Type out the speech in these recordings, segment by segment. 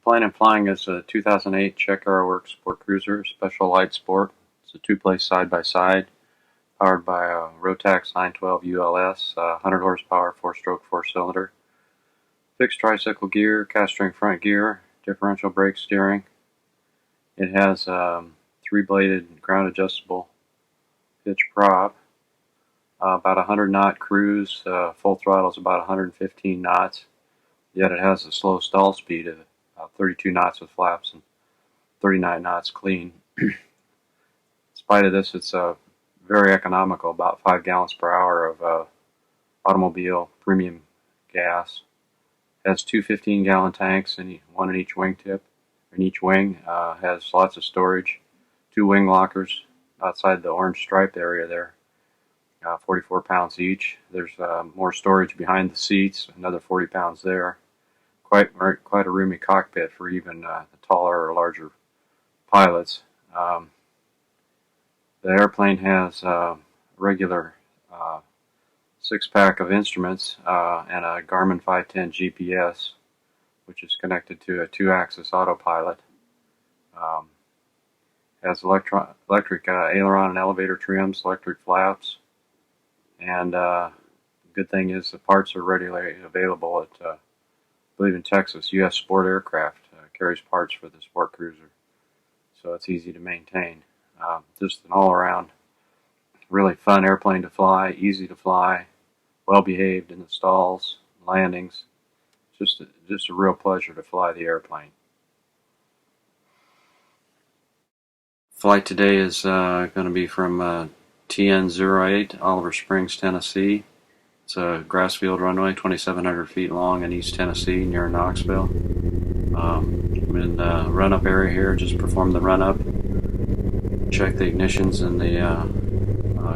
plane I'm flying is a 2008 Czech SportCruiser Special Light Sport. It's a two-place side-by-side, powered by a Rotax 912 ULS, 100 horsepower, 4-stroke, 4-cylinder. Fixed tricycle gear, cast-string front gear, differential brake steering. It has 3-bladed ground-adjustable pitch prop, about 100-knot cruise, full throttle is about 115 knots, yet it has a slow stall speed of 32 knots with flaps and 39 knots clean. In spite of this, it's very economical, about 5 gallons per hour of automobile premium gas. It has two 15-gallon tanks, and one in each wingtip. In each wing has lots of storage, 2 wing lockers outside the orange striped area there, 44 pounds each. There's more storage behind the seats, another 40 pounds there. Quite a roomy cockpit for even the taller or larger pilots. The airplane has a regular 6-pack of instruments and a Garmin 510 GPS, which is connected to a 2-axis autopilot. Has electric aileron and elevator trims, electric flaps, and good thing is the parts are readily available at I believe in Texas, U.S. Sport Aircraft carries parts for the SportCruiser, so it's easy to maintain. Just an all-around really fun airplane to fly, easy to fly, well behaved in the stalls, landings. Just a real pleasure to fly the airplane. Flight today is going to be from TN08, Oliver Springs, Tennessee. It's a grass field runway, 2,700 feet long in East Tennessee near Knoxville. I'm in the run-up area here, just performed the run-up, check the ignitions and the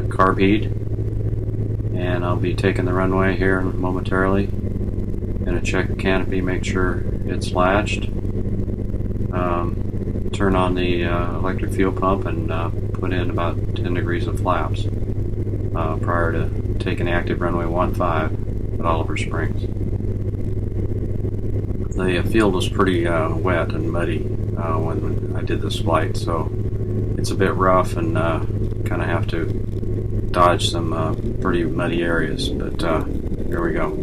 carb heat, and I'll be taking the runway here momentarily. Gonna check the canopy, make sure it's latched, turn on the electric fuel pump, and put in about 10 degrees of flaps prior to taking the active runway 15 at Oliver Springs. The field was pretty wet and muddy when I did this flight, so it's a bit rough and kind of have to dodge some pretty muddy areas, but here we go.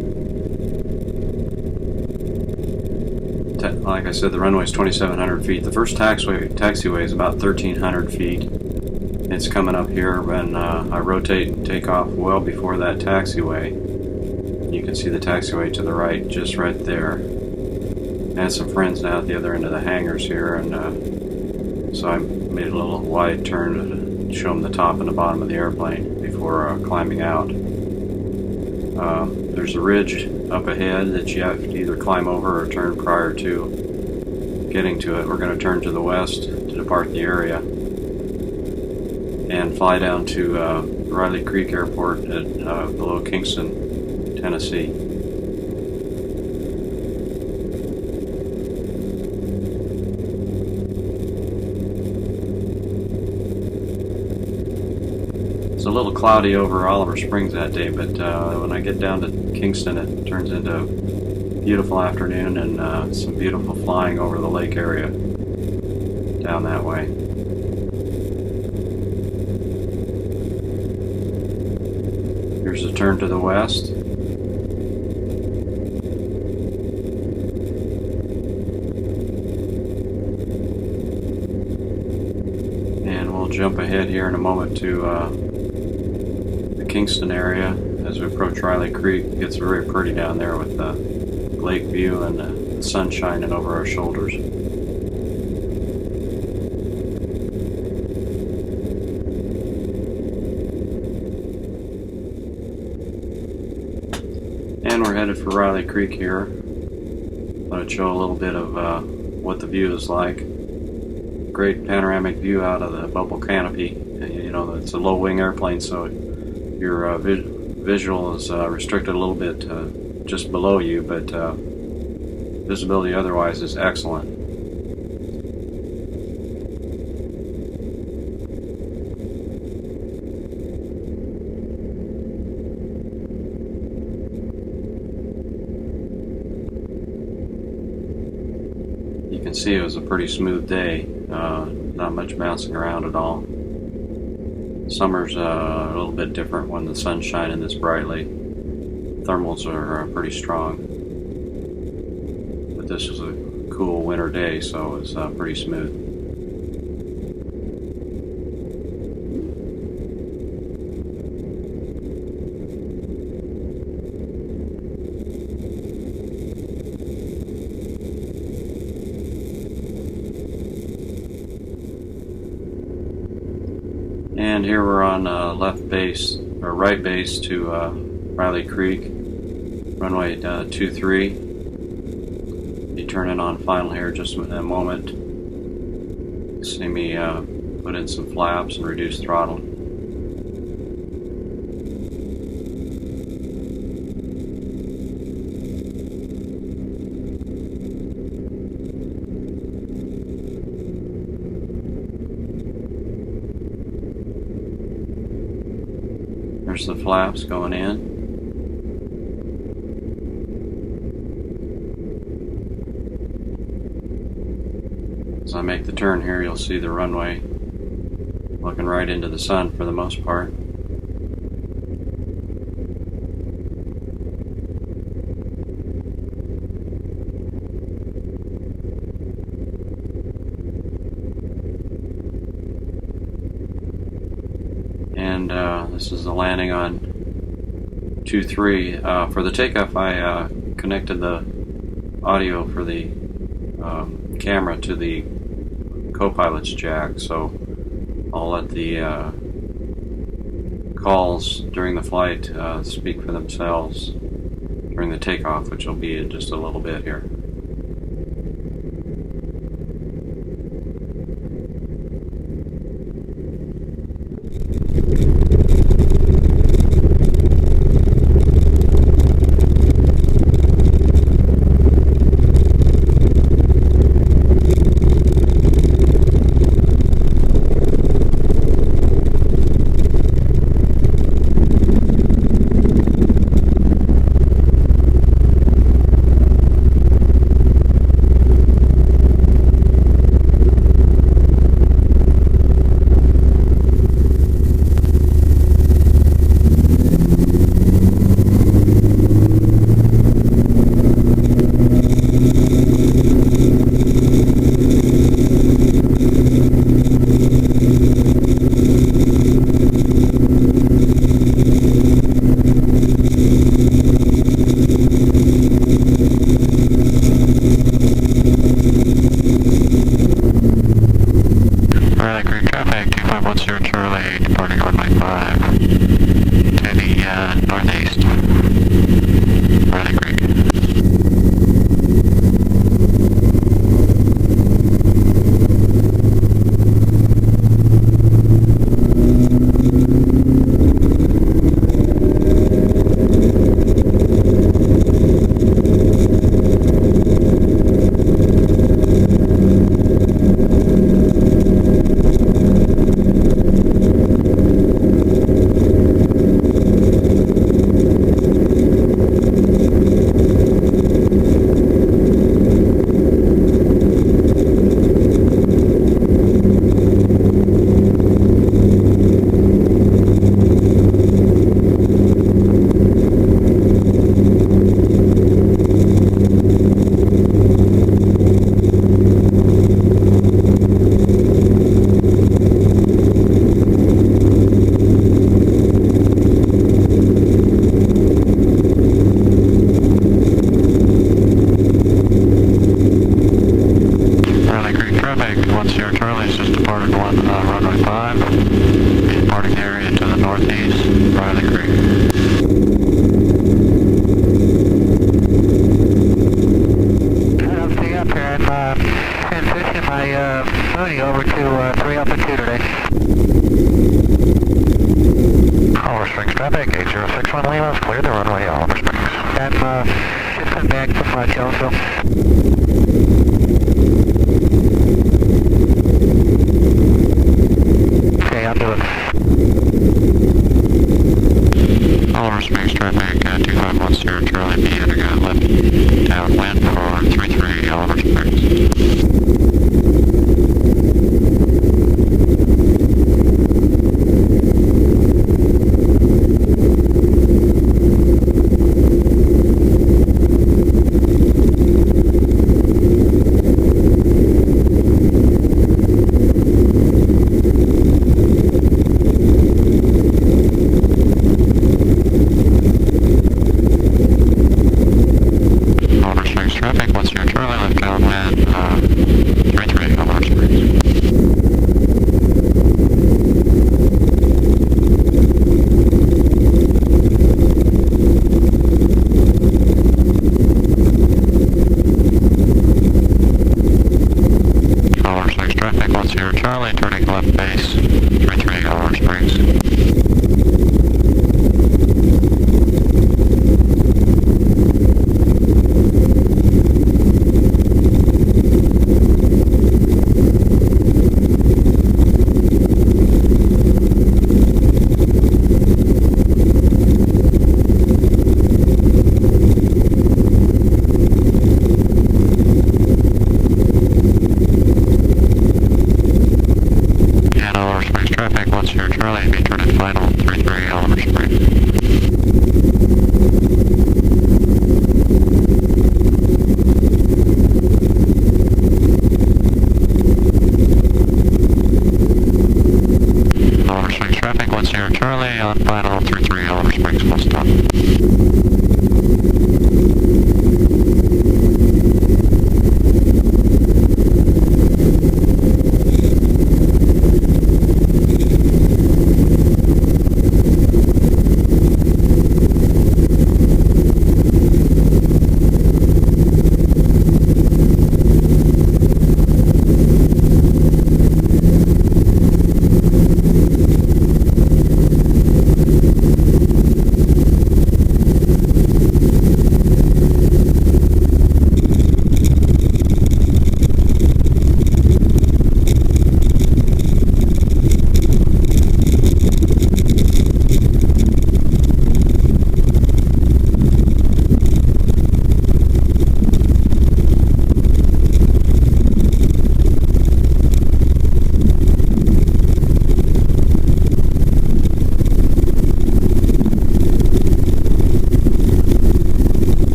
Like I said, the runway is 2,700 feet. The first taxiway is about 1,300 feet. It's coming up here when I rotate and take off well before that taxiway. You can see the taxiway to the right, just right there. I had some friends now at the other end of the hangars here, and so I made a little wide turn to show them the top and the bottom of the airplane before climbing out. There's a ridge up ahead that you have to either climb over or turn prior to getting to it. We're going to turn to the west to depart the area and fly down to Riley Creek Airport at below Kingston, Tennessee. It's a little cloudy over Oliver Springs that day, but when I get down to Kingston, it turns into a beautiful afternoon and some beautiful flying over the lake area down that way. Here's a turn to the west. And we'll jump ahead here in a moment to the Kingston area. As we approach Riley Creek, it gets very pretty down there with the lake view and the sun shining over our shoulders. And we're headed for Riley Creek here. I'm going to show a little bit of what the view is like. Great panoramic view out of the bubble canopy. You know, it's a low-wing airplane, so your visual is restricted a little bit just below you, but visibility otherwise is excellent. can see, it was a pretty smooth day. Not much bouncing around at all. Summer's a little bit different when the sun's shining this brightly. Thermals are pretty strong. But this was a cool winter day, so it was pretty smooth. And here we're on left base, or right base to Riley Creek, runway 23. Be turning on final here just in a moment. See me put in some flaps and reduce throttle. There's the flaps going in. As I make the turn here, you'll see the runway looking right into the sun for the most part. And this is the landing on 2-3. For the takeoff, I connected the audio for the camera to the co-pilot's jack, so I'll let the calls during the flight speak for themselves during the takeoff, which will be in just a little bit here. Over to 3 altitude today. Oliver Springs traffic, 8061 Lima, clear the runway, Oliver Springs. I'm shifting back from Jonesville.